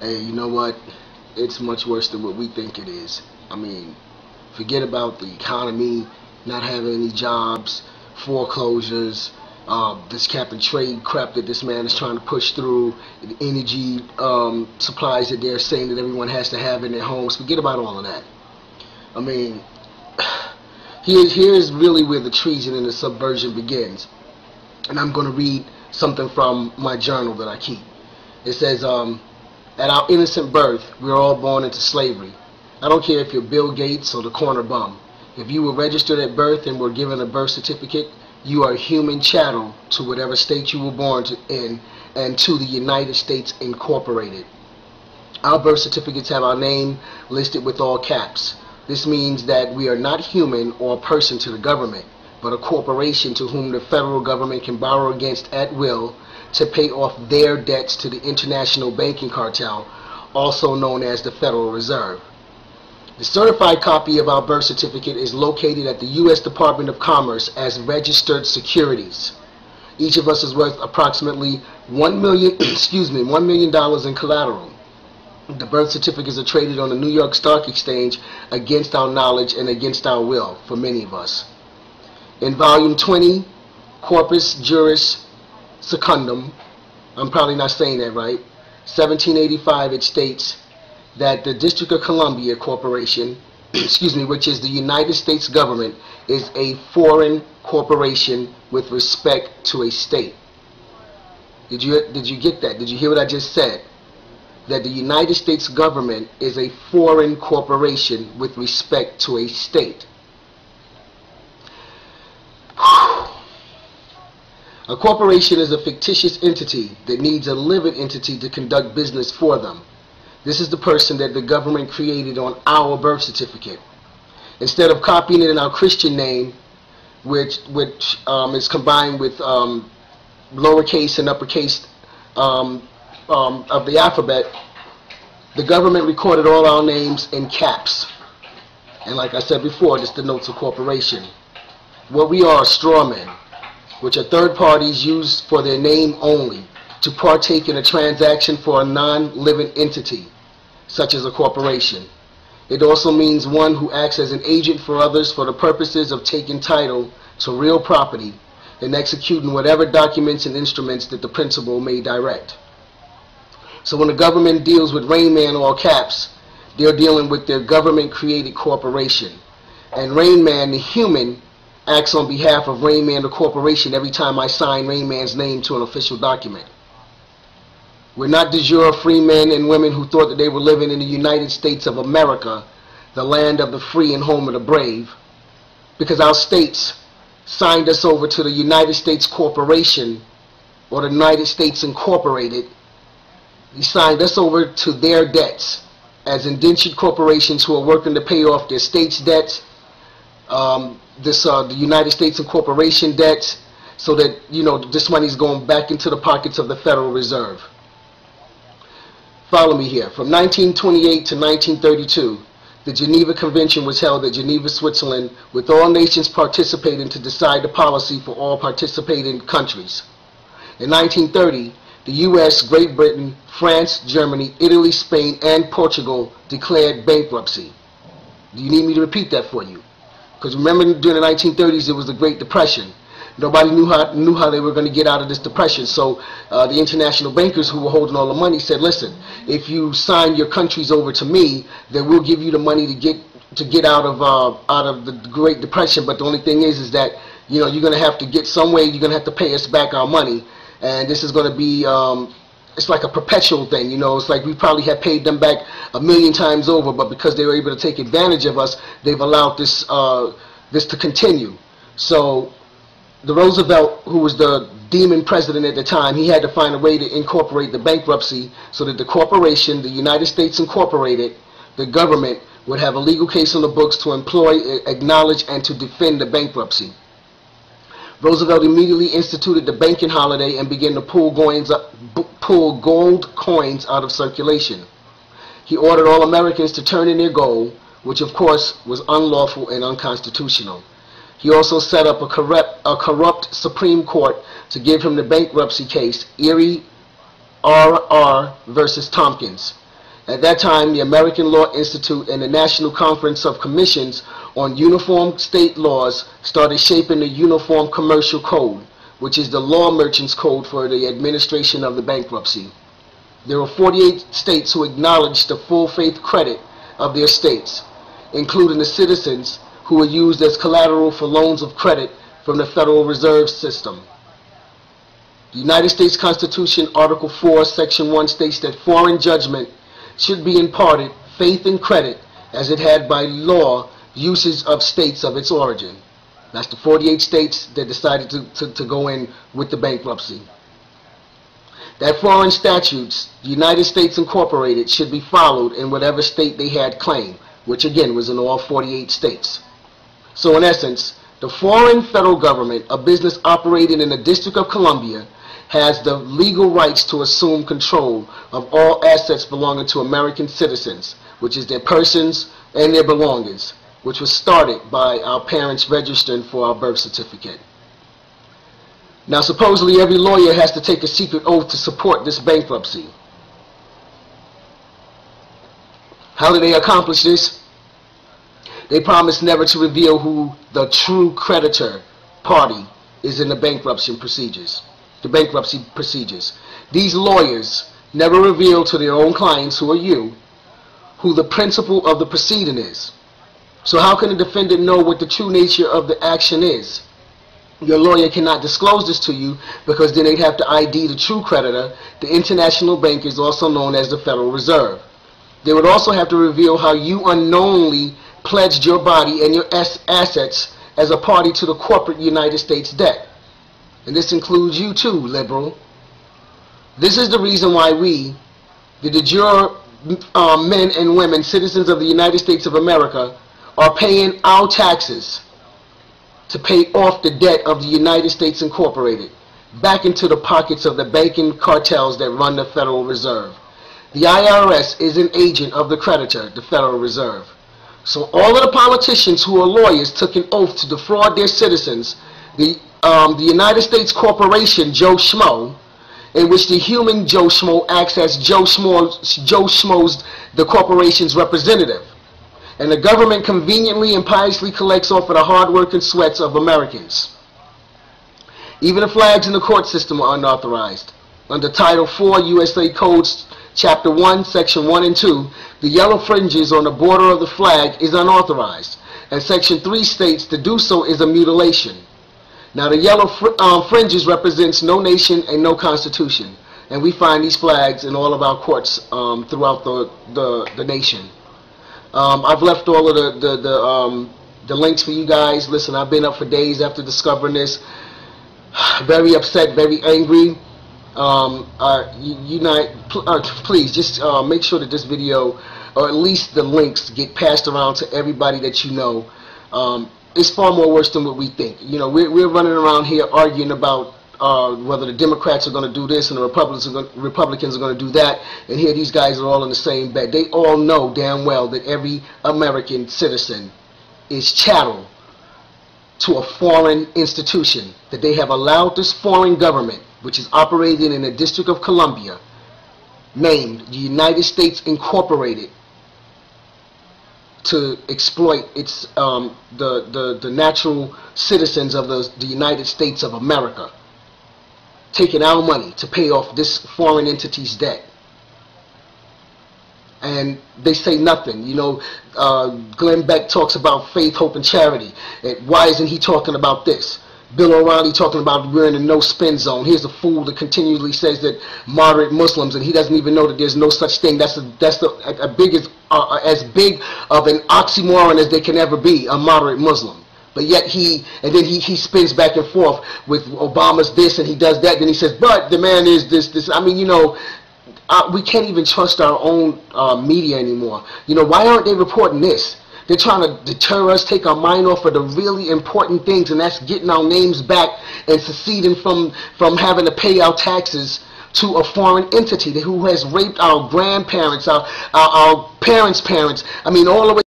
Hey, you know what? It's much worse than what we think it is. I mean, forget about the economy, not having any jobs, foreclosures, this cap and trade crap that this man is trying to push through, the energy supplies that they're saying that everyone has to have in their homes. Forget about all of that. I mean, here's really where the treason and the subversion begins. And I'm going to read something from my journal that I keep. It says, at our innocent birth, we are all born into slavery. I don't care if you're Bill Gates or the corner bum. If you were registered at birth and were given a birth certificate, you are human chattel to whatever state you were born in and to the United States Incorporated. Our birth certificates have our name listed with all caps. This means that we are not human or a person to the government, but a corporation to whom the federal government can borrow against at will to pay off their debts to the international banking cartel, also known as the Federal Reserve. The certified copy of our birth certificate is located at the U.S. Department of Commerce as registered securities. Each of us is worth approximately $1 million in collateral. The birth certificates are traded on the New York Stock Exchange against our knowledge and against our will for many of us. In Volume 20, Corpus Juris Secundum, I'm probably not saying that right, 1785, it states that the District of Columbia Corporation, which is the United States government, is a foreign corporation with respect to a state. Did you get that? Did you hear what I just said? That the United States government is a foreign corporation with respect to a state. A corporation is a fictitious entity that needs a living entity to conduct business for them. This is the person that the government created on our birth certificate. Instead of copying it in our Christian name, which is combined with lowercase and uppercase of the alphabet, the government recorded all our names in caps. And like I said before, this denotes a corporation. What we are straw men, which are third parties used for their name only to partake in a transaction for a non-living entity, such as a corporation. It also means one who acts as an agent for others for the purposes of taking title to real property and executing whatever documents and instruments that the principal may direct. So when the government deals with Rain Man, all caps, they're dealing with their government-created corporation. And Rain Man, the human, acts on behalf of Rain Man, the corporation, every time I sign Rain Man's name to an official document. We're not de jure free men and women who thought that they were living in the United States of America, the land of the free and home of the brave, because our states signed us over to the United States Corporation, or the United States Incorporated. They signed us over to their debts as indentured corporations who are working to pay off their state's debts, the United States Incorporation debts, so that, you know, this money is going back into the pockets of the Federal Reserve. Follow me here. From 1928 to 1932, the Geneva Convention was held at Geneva, Switzerland, with all nations participating to decide the policy for all participating countries. In 1930, the U.S., Great Britain, France, Germany, Italy, Spain, and Portugal declared bankruptcy. Do you need me to repeat that for you? Because remember, during the 1930s, it was the Great Depression. Nobody knew how they were going to get out of this depression. So the international bankers who were holding all the money said, listen, if you sign your countries over to me, then we'll give you the money to get out of the Great Depression. But the only thing is that, you know, you're going to have to get some way, you're going to have to pay us back our money. And this is going to be, it's like a perpetual thing, you know. It's like we probably have paid them back 1,000,000 times over, but because they were able to take advantage of us, they've allowed this to continue. So the Roosevelt, who was the demon president at the time, he had to find a way to incorporate the bankruptcy so that the corporation, the United States Incorporated, the government, would have a legal case on the books to employ, acknowledge, and to defend the bankruptcy. Roosevelt immediately instituted the banking holiday and began to pull gold coins out of circulation. He ordered all Americans to turn in their gold, which of course was unlawful and unconstitutional. He also set up a corrupt Supreme Court to give him the bankruptcy case, Erie R.R. versus Tompkins. At that time, the American Law Institute and the National Conference of Commissions on Uniform State Laws started shaping the Uniform Commercial Code, which is the law merchants code for the administration of the bankruptcy. There were 48 states who acknowledged the full faith credit of their states, including the citizens who were used as collateral for loans of credit from the Federal Reserve System. The United States Constitution, Article 4, Section 1 states that foreign judgment should be imparted faith and credit as it had by law uses of states of its origin. That's the 48 states that decided to go in with the bankruptcy. That foreign statutes, the United States Incorporated, should be followed in whatever state they had claim, which again was in all 48 states. So in essence, the foreign federal government, a business operating in the District of Columbia, has the legal rights to assume control of all assets belonging to American citizens, which is their persons and their belongings, which was started by our parents registering for our birth certificate. Now, supposedly every lawyer has to take a secret oath to support this bankruptcy. How do they accomplish this? They promise never to reveal who the true creditor party is in the bankruptcy procedures. These lawyers never reveal to their own clients, who are you, who the principal of the proceeding is. So how can a defendant know what the true nature of the action is? Your lawyer cannot disclose this to you because then they'd have to ID the true creditor, the international bank is also known as the Federal Reserve. They would also have to reveal how you unknowingly pledged your body and your assets as a party to the corporate United States debt. And this includes you too, liberal. This is the reason why we, the de jure men and women, citizens of the United States of America, are paying our taxes to pay off the debt of the United States Incorporated back into the pockets of the banking cartels that run the Federal Reserve. The IRS is an agent of the creditor, the Federal Reserve. So all of the politicians who are lawyers took an oath to defraud their citizens. The United States Corporation, Joe Schmo, in which the human Joe Schmo acts as Joe Schmo's, the corporation's representative. And the government conveniently and piously collects off of the hard work and sweats of Americans. Even the flags in the court system are unauthorized. Under Title 4 USA Codes, Chapter 1, Section 1 and 2, the yellow fringes on the border of the flag is unauthorized. And Section 3 states to do so is a mutilation. Now the yellow fringes represents no nation and no constitution. And we find these flags in all of our courts throughout the nation. I've left all of the links for you guys. Listen, I've been up for days after discovering this. Very upset, very angry. Please just make sure that this video, or at least the links, get passed around to everybody that you know. It's far more worse than what we think. You know, we're running around here arguing about whether the Democrats are going to do this and the Republicans are going to do that, and here these guys are all in the same bed. They all know damn well that every American citizen is chattel to a foreign institution, that they have allowed this foreign government, which is operating in the District of Columbia, named the United States Incorporated, to exploit its the natural citizens of the United States of America, taking our money to pay off this foreign entity's debt. And they say nothing. You know, Glenn Beck talks about faith, hope, and charity. And why isn't he talking about this? Bill O'Reilly talking about we're in a no-spin zone. Here's a fool that continually says that moderate Muslims, and he doesn't even know that there's no such thing. That's as big of an oxymoron as they can ever be, a moderate Muslim. But yet he spins back and forth with Obama's this and he does that. Then he says, but the man is this. I mean, you know, we can't even trust our own media anymore. You know, why aren't they reporting this? They're trying to deter us, take our mind off of the really important things, and that's getting our names back and seceding from having to pay our taxes to a foreign entity who has raped our grandparents, our parents' parents. I mean, all the way